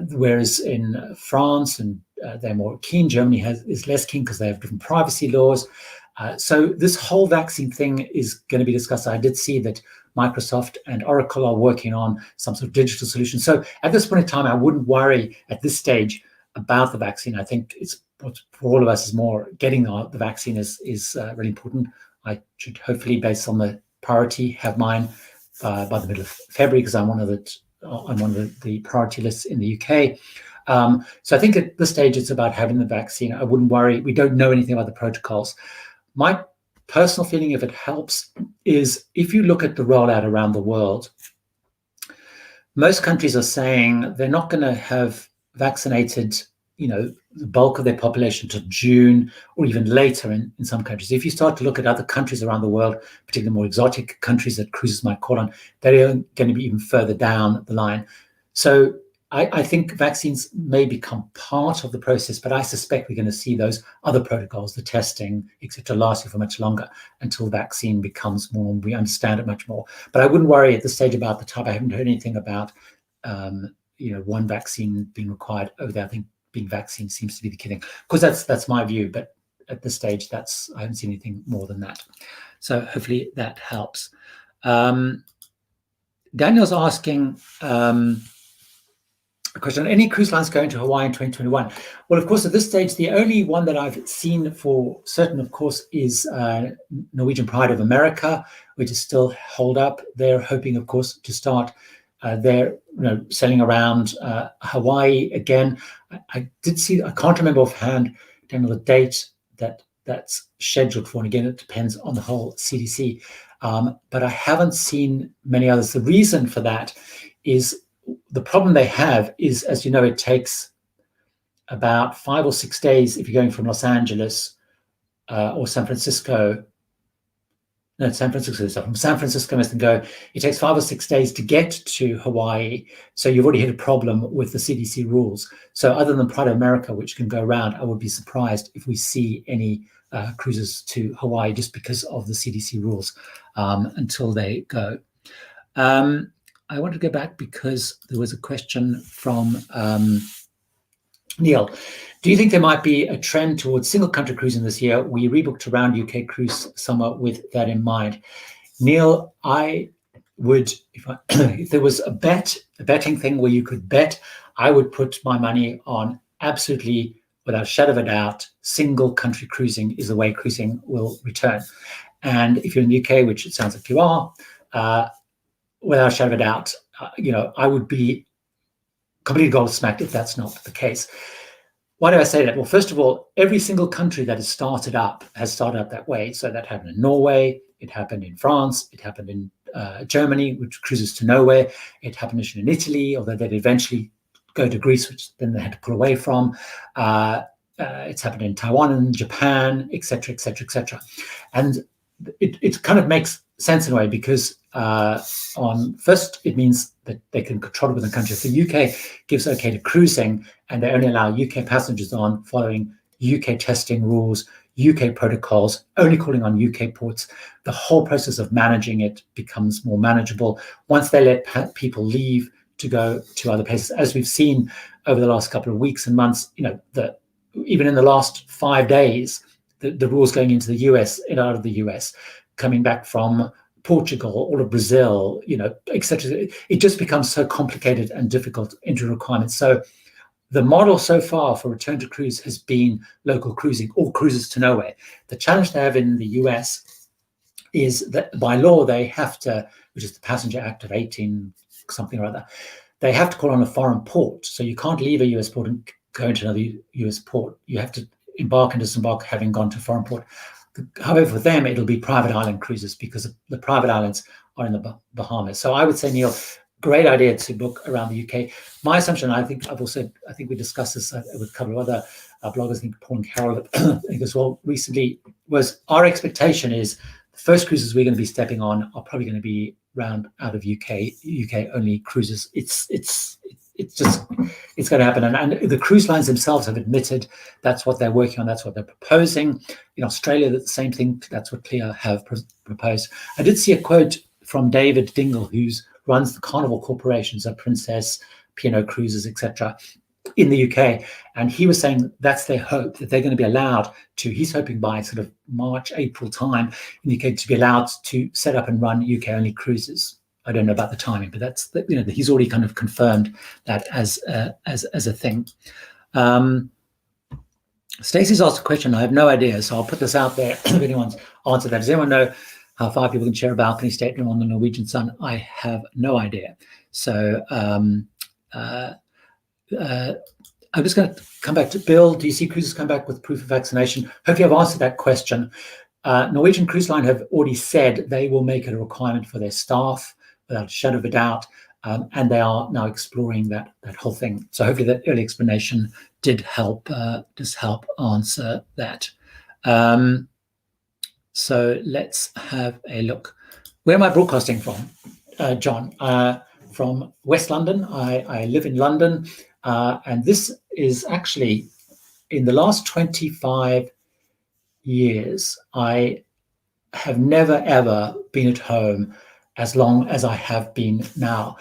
whereas in France and they're more keen. Germany is less keen because they have different privacy laws. So this whole vaccine thing is going to be discussed. I did see that Microsoft and Oracle are working on some sort of digital solution. So at this point in time, I wouldn't worry at this stage about the vaccine. I think it's, for all of us, is more getting the vaccine is really important. I should hopefully, based on the priority, have mine by the middle of February, because I'm one of the priority lists in the UK. So I think at this stage it's about having the vaccine. I wouldn't worry. We don't know anything about the protocols. My personal feeling, if it helps, is if you look at the rollout around the world, most countries are saying they're not going to have vaccinated, the bulk of their population to June or even later in some countries. If you start to look at other countries around the world, particularly more exotic countries that cruises might call on, they're going to be even further down the line. So I think vaccines may become part of the process, but I suspect we're going to see those other protocols, the testing, etc., lasting for much longer until vaccine becomes more, we understand it much more. But I wouldn't worry at this stage about the type. I haven't heard anything about, one vaccine being required over there. I think being vaccine seems to be the key thing. Of course, that's my view, but at this stage, I haven't seen anything more than that. So hopefully that helps. Daniel's asking a question: any cruise lines going to Hawaii in 2021? Well, of course, at this stage, the only one that I've seen for certain, of course, is Norwegian Pride of America, which is still holed up. They're hoping, of course, to start their sailing around Hawaii again. I did see, I can't remember offhand, Daniel, the date that's scheduled for, and again, it depends on the whole CDC. But I haven't seen many others. The reason for that is the problem they have is, as you know, it takes about 5 or 6 days if you're going from Los Angeles or San Francisco. No, San Francisco. From San Francisco, it takes 5 or 6 days to get to Hawaii. So you've already hit a problem with the CDC rules. So other than Pride of America, which can go around, I would be surprised if we see any cruises to Hawaii just because of the CDC rules until they go. I want to go back because there was a question from Neil. Do you think there might be a trend towards single country cruising this year? We rebooked around UK cruise summer with that in mind. Neil, I would, if there was a betting thing where you could bet, I would put my money on absolutely, without a shadow of a doubt, single country cruising is the way cruising will return. And if you're in the UK, which it sounds like you are, without a shadow of a doubt, I would be completely gobsmacked if that's not the case. Why do I say that? Well, first of all, every single country that has started up that way. So that happened in Norway, it happened in France, it happened in Germany, which cruises to nowhere. It happened in Italy, although they'd eventually go to Greece, which then they had to pull away from. It's happened in Taiwan and Japan, etc., etc., etc. And it kind of makes sense in a way because first, it means that they can control it within the country. If the UK gives okay to cruising and they only allow UK passengers on following UK testing rules, UK protocols, only calling on UK ports, the whole process of managing it becomes more manageable. Once they let people leave to go to other places, as we've seen over the last couple of weeks and months, even in the last 5 days, the rules going into the US and out of the US, coming back from Portugal, all of Brazil, etc. It just becomes so complicated and difficult into requirements. So the model so far for return to cruise has been local cruising or cruises to nowhere. The challenge they have in the US is that by law they have to, which is the Passenger Act of 18 something or other, they have to call on a foreign port. So you can't leave a US port and go into another US port. You have to embark and disembark having gone to a foreign port. However, for them, it'll be private island cruises because the private islands are in the Bahamas. So I would say, Neil, great idea to book around the UK. My assumption, I think we discussed this with a couple of other bloggers, I think Paul and Carol, I think as well recently, was our expectation is the first cruises we're going to be stepping on are probably going to be round out of UK only cruises. It's going to happen. And the cruise lines themselves have admitted that's what they're working on. That's what they're proposing. In Australia, the same thing. That's what CLIA have proposed. I did see a quote from David Dingle, who runs the Carnival Corporations, so Princess, P&O Cruises, etc., in the UK. And he was saying that's their hope, that they're going to be allowed to, he's hoping by sort of March, April time in the UK to be allowed to set up and run UK-only cruises. I don't know about the timing, but that's, he's already kind of confirmed that as a thing. Stacey's asked a question. I have no idea, so I'll put this out there if anyone's answered that. Does anyone know how 5 people can share a balcony stateroom on the Norwegian Sun? I have no idea. So I'm just going to come back to Bill. Do you see cruises come back with proof of vaccination? Hopefully I've answered that question. Norwegian Cruise Line have already said they will make it a requirement for their staff without a shadow of a doubt, and they are now exploring that whole thing. So hopefully that early explanation did help answer that. So let's have a look. Where am I broadcasting from, John? From West London. I live in London, and this is actually in the last 25 years, I have never ever been at home as long as I have been now.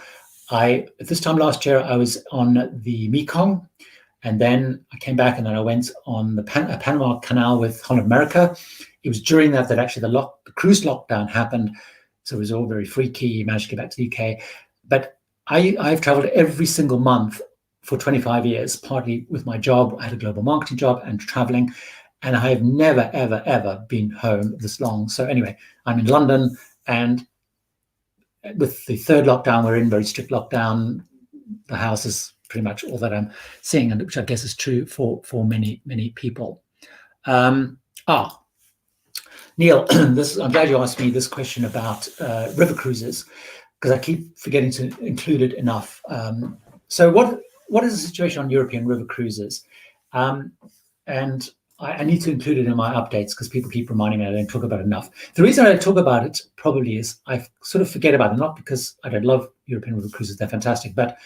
At this time last year, I was on the Mekong, and then I came back and then I went on the Panama Canal with Holland America. It was during that actually the cruise lockdown happened. So it was all very freaky. Managed to get back to the UK. But I've traveled every single month for 25 years, partly with my job. I had a global marketing job and traveling, and I have never, ever, ever been home this long. So anyway, I'm in London, and with the third lockdown, we're in very strict lockdown. The house is pretty much all that I'm seeing, and which I guess is true for many, many people. Neil, I'm glad you asked me this question about river cruises, because I keep forgetting to include it enough. So what is the situation on European river cruises? And I need to include it in my updates because people keep reminding me I don't talk about it enough. The reason I don't talk about it probably is I sort of forget about it, not because I don't love European river cruises, they're fantastic, but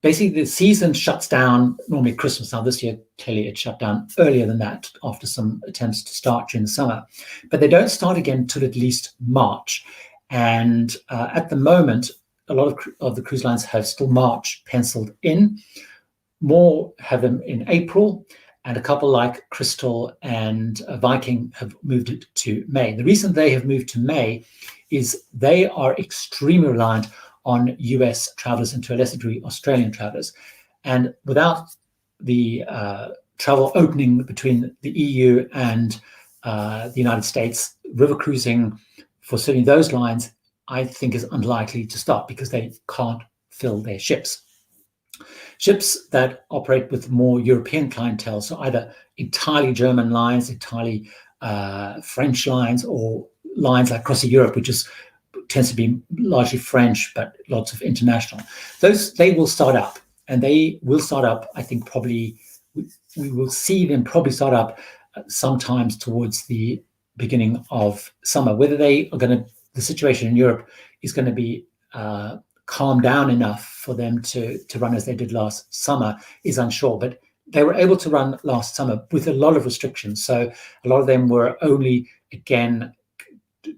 basically the season shuts down normally Christmas. Now this year, clearly it shut down earlier than that after some attempts to start during the summer, but they don't start again till at least March. And at the moment, a lot of the cruise lines have still March penciled in. More have them in April, and a couple like Crystal and Viking have moved it to May. The reason they have moved to May is they are extremely reliant on US travelers and to a lesser degree Australian travelers. And without the travel opening between the EU and the United States, river cruising for certainly those lines, I think is unlikely to start because they can't fill their ships. Ships that operate with more European clientele, so either entirely German lines, entirely French lines, or lines like Cross Europe, which tends to be largely French, but lots of international. They will start up, and they will start up, I think probably, we will see them probably start up sometimes towards the beginning of summer. Whether they are going to, the situation in Europe is going to be calmed down enough for them to run as they did last summer is unsure, but they were able to run last summer with a lot of restrictions. So a lot of them were only, again,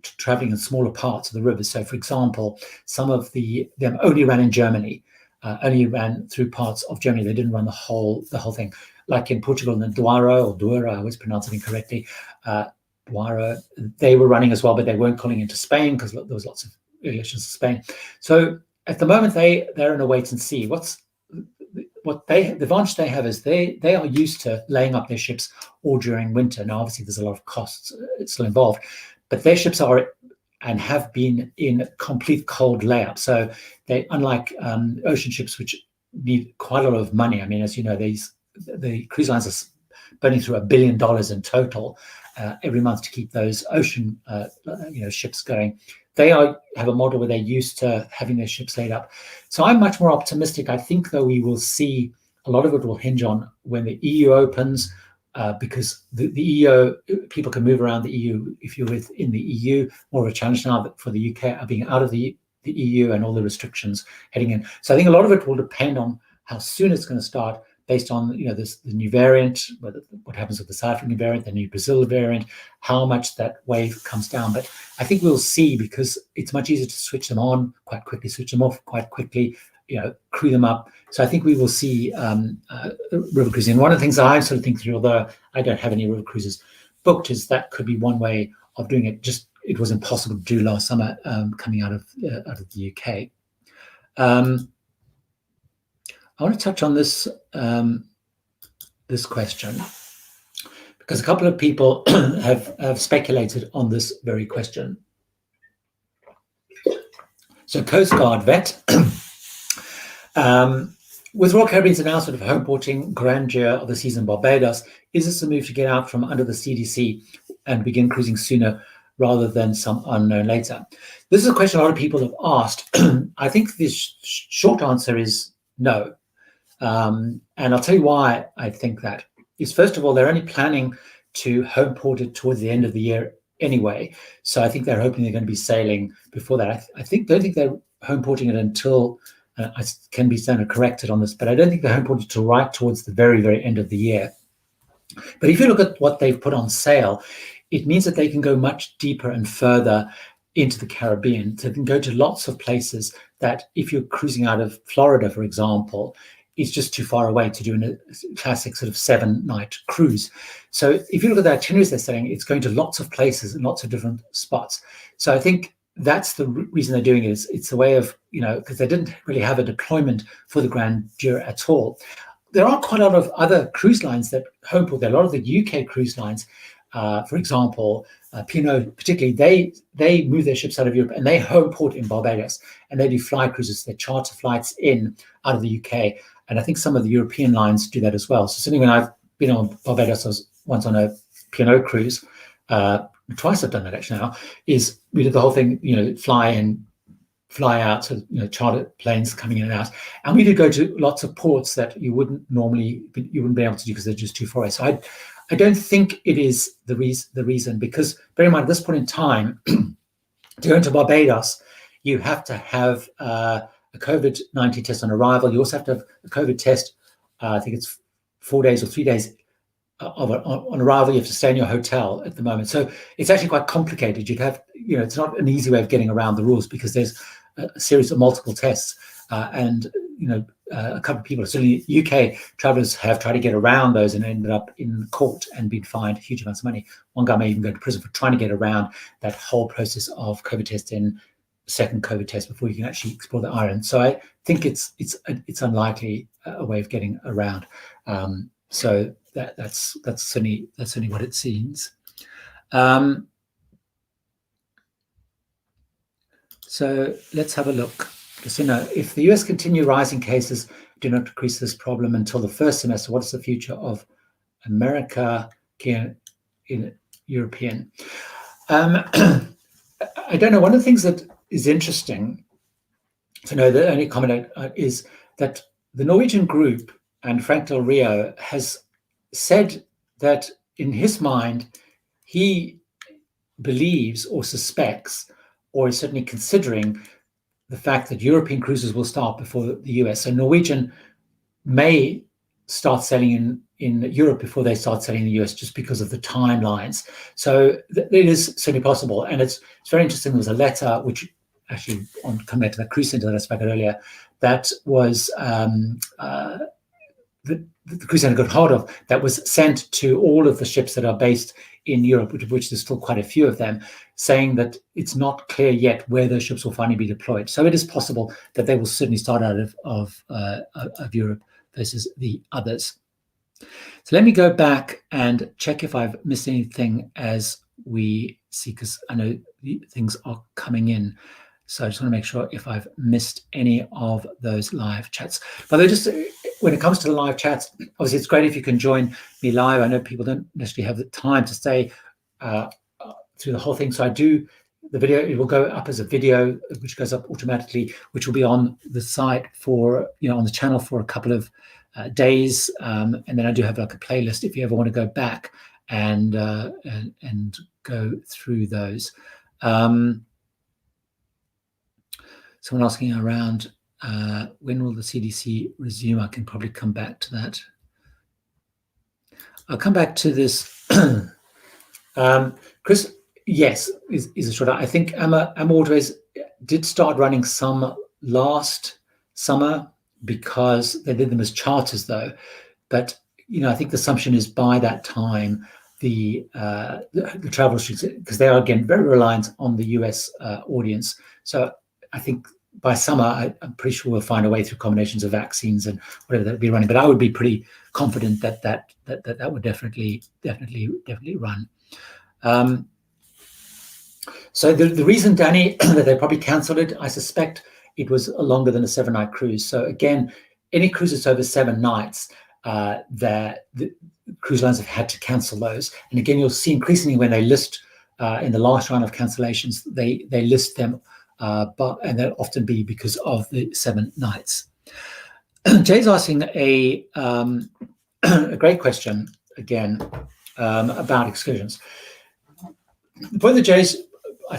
traveling in smaller parts of the rivers. So for example, some of them only ran in Germany, only ran through parts of Germany. They didn't run the whole thing. Like in Portugal, in the Douro, or Douro, I always pronounce it incorrectly, Guaro, they were running as well, but they weren't calling into Spain because there was lots of elections in Spain. So at the moment, they're in a wait and see. The advantage they have is they are used to laying up their ships all during winter. Now, obviously, there's a lot of costs still involved, but their ships are and have been in complete cold layup. So they, unlike ocean ships, which need quite a lot of money. I mean, as you know, the cruise lines are burning through $1 billion in total every month to keep those ocean ships going. They have a model where they're used to having their ships laid up. So I'm much more optimistic. I think, though, we will see a lot of it will hinge on when the EU opens, because the EU, people can move around the EU if you're within the EU. More of a challenge now for the UK being out of the EU and all the restrictions heading in. So I think a lot of it will depend on how soon it's going to start, based on the new variant, what happens with the South African variant, the new Brazil variant, how much that wave comes down. But I think we'll see, because it's much easier to switch them on quite quickly, switch them off quite quickly, crew them up. So I think we will see river cruising. One of the things that I'm sort of thinking through, although I don't have any river cruises booked, is that could be one way of doing it. Just it was impossible to do last summer coming out of the UK. I want to touch on this this question, because a couple of people have speculated on this very question. So Coast Guard vet, with Royal Caribbean's announcement of home porting grandeur of the season in Barbados, is this a move to get out from under the CDC and begin cruising sooner rather than some unknown later? This is a question a lot of people have asked. I think the short answer is no. And I'll tell you why I think that is. First of all, they're only planning to home port it towards the end of the year anyway. So I think they're hoping they're going to be sailing before that. I don't think they're home porting it until, I can be corrected on this, but I don't think they're home porting until right towards the very, very end of the year. But if you look at what they've put on sale, it means that they can go much deeper and further into the Caribbean. So they can go to lots of places that, if you're cruising out of Florida, for example, it's just too far away to do a classic sort of 7-night cruise. So if you look at the itineraries they're saying, it's going to lots of places and lots of different spots. So I think that's the reason they're doing it. It's a way of, because they didn't really have a deployment for the grandeur at all. There are quite a lot of other cruise lines that home port there. A lot of the UK cruise lines, for example, P&O particularly, they move their ships out of Europe and they home port in Barbados, and they do fly cruises. They charter flights out of the UK. And I think some of the European lines do that as well. So certainly when I've been on Barbados, I was once on a P&O cruise, twice I've done that actually now, is we did the whole thing, fly in, fly out, so charter planes coming in and out. And we did go to lots of ports that you wouldn't be able to do because they're just too far away. So I don't think it is the reason, because bear in mind, at this point in time, to go into Barbados, you have to have a COVID-19 test on arrival. You also have to have a COVID test, I think it's 4 days or 3 days on arrival. You have to stay in your hotel at the moment. So it's actually quite complicated. You'd have, it's not an easy way of getting around the rules, because there's a series of multiple tests. And a couple of people, certainly UK travelers, have tried to get around those and ended up in court and been fined huge amounts of money. One guy may even go to prison for trying to get around that whole process of COVID testing, second COVID test before you can actually explore the island. So I think it's unlikely a way of getting around. So that's certainly what it seems. So let's have a look. Because if the US continue rising cases, do not decrease this problem until the first semester, what is the future of America in European? I don't know. One of the things that is interesting to know, the only comment is that the Norwegian group and Frank Del Rio has said that in his mind, he believes or suspects, or is certainly considering, the fact that European cruises will start before the US. So Norwegian may start sailing in Europe before they start sailing in the US, just because of the timelines. So it is certainly possible. And it's very interesting. There was a letter, which actually, on coming back to that cruise center that I spoke about earlier, that was the the cruise line got hold of, that was sent to all of the ships that are based in Europe, which there's still quite a few of them, saying that it's not clear yet where those ships will finally be deployed. So it is possible that they will certainly start out of Europe versus the others. So let me go back and check if I've missed anything as we see, because I know things are coming in. So I just want to make sure if I've missed any of those live chats. But just when it comes to the live chats, obviously it's great if you can join me live. I know people don't necessarily have the time to stay through the whole thing. So I do the video, it will go up as a video, which goes up automatically, which will be on the site for, on the channel for a couple of days. And then I do have like a playlist if you ever want to go back and go through those. Someone asking around, when will the CDC resume? I can probably come back to that. I'll come back to this. Chris, yes, is a short. I think AMA Waterways did start running some last summer because they did them as charters, though. But I think the assumption is by that time the travel restrictions, because they are again very reliant on the US audience. So I think by summer, I'm pretty sure we'll find a way through combinations of vaccines and whatever that would be running. But I would be pretty confident that would definitely run. So the reason, Danny, that they probably cancelled it, I suspect it was longer than a 7-night cruise. So again, any cruise that's over 7 nights, the cruise lines have had to cancel those. And again, you'll see increasingly when they list in the last round of cancellations, they list them, and they'll often be because of the 7 nights. Jay's asking a great question again about excursions. The point that Jay's, I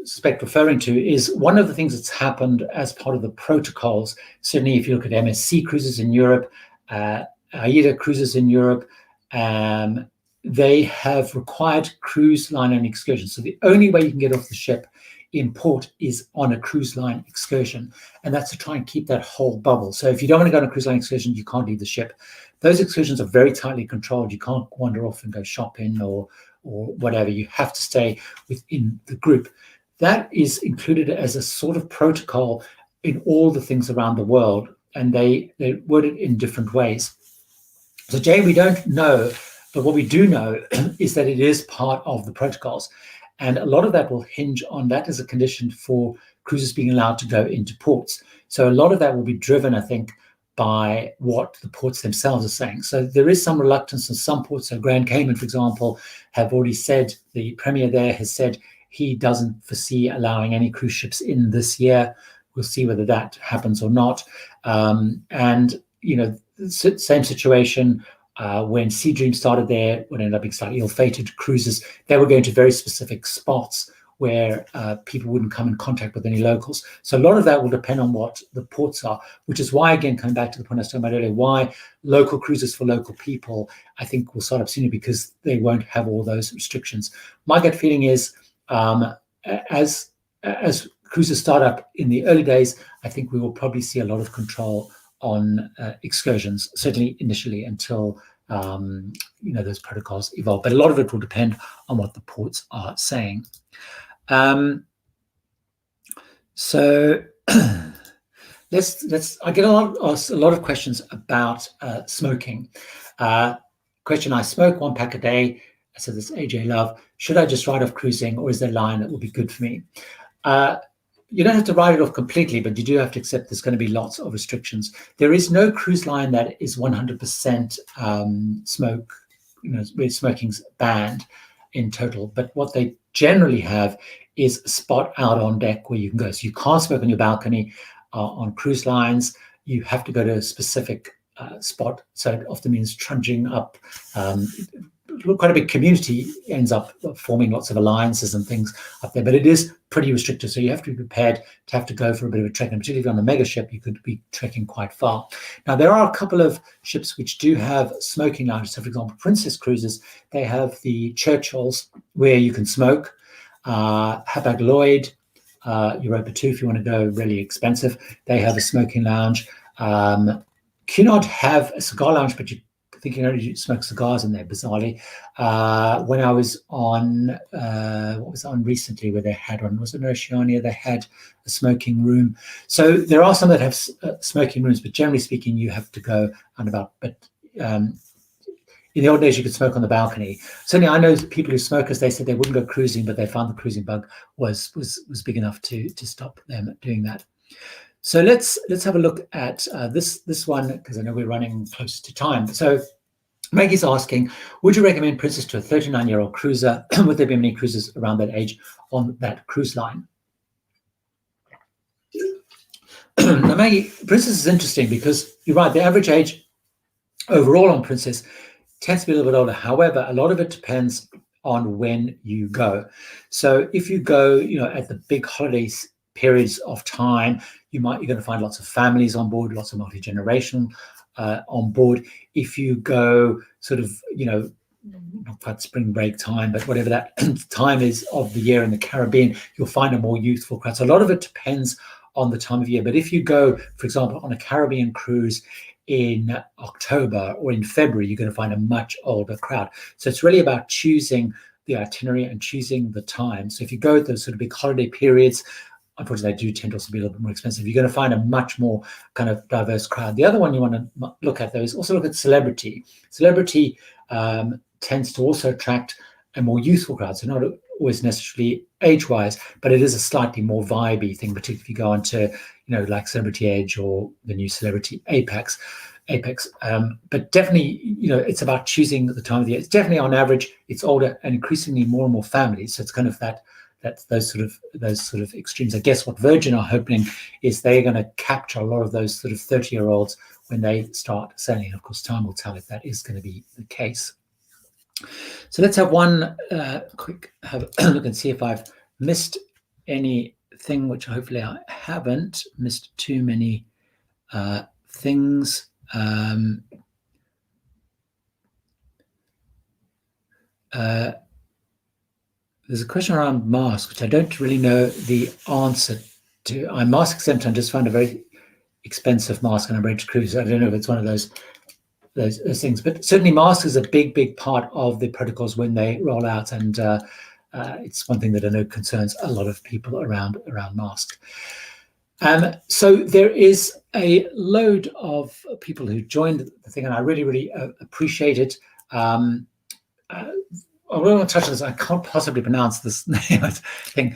suspect, referring to is one of the things that's happened as part of the protocols. Certainly, if you look at MSC cruises in Europe, AIDA cruises in Europe, they have required cruise line and excursions. So the only way you can get off the ship in port is on a cruise line excursion, and that's to try and keep that whole bubble. So if you don't want to go on a cruise line excursion, you can't leave the ship. Those excursions are very tightly controlled. You can't wander off and go shopping or whatever. You have to stay within the group. That is included as a sort of protocol in all the things around the world, and they word it in different ways. So Jay, we don't know, but what we do know is that it is part of the protocols. And a lot of that will hinge on that as a condition for cruises being allowed to go into ports. So a lot of that will be driven, I think, by what the ports themselves are saying. So there is some reluctance in some ports. So Grand Cayman, for example, have already said, the Premier there has said he doesn't foresee allowing any cruise ships in this year. We'll see whether that happens or not. And, same situation when Sea Dream started there, what ended up being slightly ill-fated cruises. They were going to very specific spots where people wouldn't come in contact with any locals. So a lot of that will depend on what the ports are, which is why, again, coming back to the point I was talking about earlier, why local cruises for local people, I think, will start up sooner, because they won't have all those restrictions. My gut feeling is as cruises start up in the early days, I think we will probably see a lot of control on excursions, certainly initially, until those protocols evolve. But a lot of it will depend on what the ports are saying. So let's. I get a lot of questions about smoking. Question: I smoke 1 pack a day. I said this, AJ Love. Should I just write off cruising, or is there a line that will be good for me? You don't have to write it off completely, but you do have to accept there's going to be lots of restrictions. There is no cruise line that is 100% smoke, where smoking's banned in total. But what they generally have is a spot out on deck where you can go. So you can't smoke on your balcony on cruise lines. You have to go to a specific spot. So it often means trudging up. Quite a big community ends up forming lots of alliances and things up there, but it is pretty restricted. So you have to be prepared to have to go for a bit of a trek, and particularly on a mega ship, you could be trekking quite far. Now, there are a couple of ships which do have smoking lounges. So, for example, Princess Cruises, they have the Churchills where you can smoke. Hapag-Lloyd, Europa 2, if you want to go really expensive, they have a smoking lounge. Cunard have a cigar lounge, but you think you can only smoke cigars in there, bizarrely. When I was on, what was on recently where they had one? Was it in Oceania? They had a smoking room. So there are some that have smoking rooms, but generally speaking, you have to go and about. But in the old days, you could smoke on the balcony. Certainly, I know people who smoke, as they said, they wouldn't go cruising, but they found the cruising bug was big enough to stop them doing that. So let's have a look at this one, because I know we're running close to time. So Maggie's asking, would you recommend Princess to a 39-year-old cruiser? Would there be many cruisers around that age on that cruise line? Now, Maggie, Princess is interesting because you're right. The average age overall on Princess tends to be a little bit older. However, a lot of it depends on when you go. So if you go, at the big holidays periods of time, you're going to find lots of families on board, lots of multi-generational on board. If you go sort of, not quite spring break time, but whatever that time is of the year in the Caribbean, you'll find a more youthful crowd. So a lot of it depends on the time of year. But if you go, for example, on a Caribbean cruise in October or in February, you're going to find a much older crowd. So it's really about choosing the itinerary and choosing the time. So if you go at those sort of big holiday periods, unfortunately, they do tend to also be a little bit more expensive. You're going to find a much more kind of diverse crowd. The other one you want to look at, though, is also look at celebrity. Celebrity tends to also attract a more youthful crowd. So not always necessarily age-wise, but it is a slightly more vibey thing, particularly if you go on to, like Celebrity Edge or the new Celebrity Apex. But definitely, it's about choosing the time of the year. It's definitely on average, it's older and increasingly more and more families. So it's kind of that's those sort of extremes. I guess what Virgin are hoping is they're going to capture a lot of those sort of 30-year-olds when they start sailing. Of course, time will tell if that is going to be the case. So let's have one quick have a look and see if I've missed anything, which hopefully I haven't missed too many things. There's a question around masks, which I don't really know the answer to. I'm mask exempt. I just found a very expensive mask on a Bembridge cruise. I don't know if it's one of those things, but certainly masks is a big part of the protocols when they roll out, and it's one thing that I know concerns a lot of people around masks. So there is a load of people who joined the thing, and I really appreciate it. I really want to touch on this. I can't possibly pronounce this thing.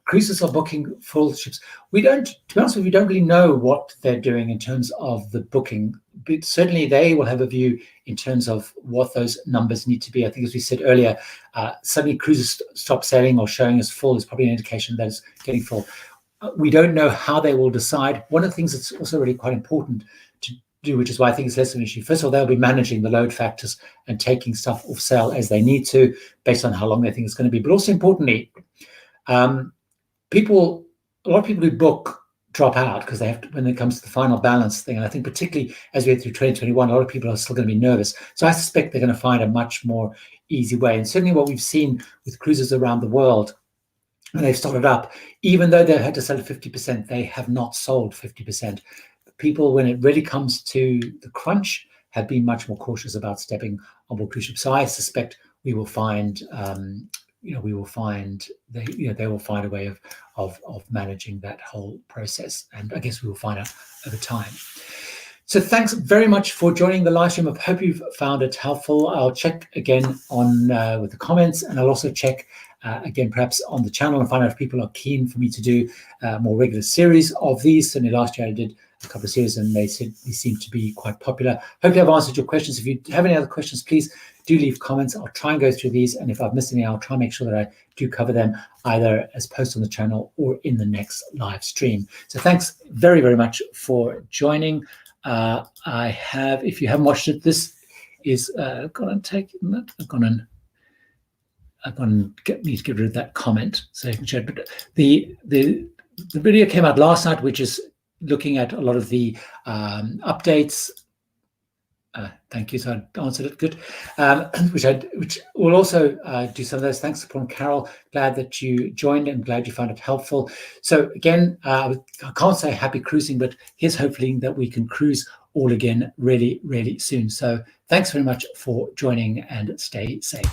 Cruises are booking full ships. We don't, to be honest with you, we don't really know what they're doing in terms of the booking. But certainly they will have a view in terms of what those numbers need to be. I think, as we said earlier, suddenly cruises stop sailing or showing as full is probably an indication that it's getting full. We don't know how they will decide. One of the things that's also really quite important to do, which is why I think it's less of an issue. First of all, they'll be managing the load factors and taking stuff off sale as they need to, based on how long they think it's going to be. But also importantly, a lot of people who book drop out because they have to, when it comes to the final balance thing. And I think particularly as we head through 2021, a lot of people are still going to be nervous. So I suspect they're going to find a much more easy way. And certainly what we've seen with cruises around the world, when they've started up, even though they've had to sell at 50%, they have not sold 50%. People, when it really comes to the crunch, have been much more cautious about stepping on board cruise ships. So I suspect we will find, they will find a way of managing that whole process. And I guess we will find out over time. So thanks very much for joining the live stream. I hope you've found it helpful. I'll check again on with the comments, and I'll also check again perhaps on the channel and find out if people are keen for me to do a more regular series of these. Certainly last year I did a couple of series and they said they seem to be quite popular. Hopefully I've answered your questions. If you have any other questions, please do leave comments. I'll try and go through these, and if I've missed any, I'll try and make sure that I do cover them either as posts on the channel or in the next live stream. So thanks very much for joining. If you haven't watched it, this is need to get rid of that comment so you can share it. But the video came out last night, which is looking at a lot of the updates. Thank you. So I answered it good. Which will also do some of those. Thanks for Carol. Glad that you joined and glad you found it helpful. So again, I can't say happy cruising, but here's hopefully that we can cruise all again really, really soon. So thanks very much for joining, and stay safe.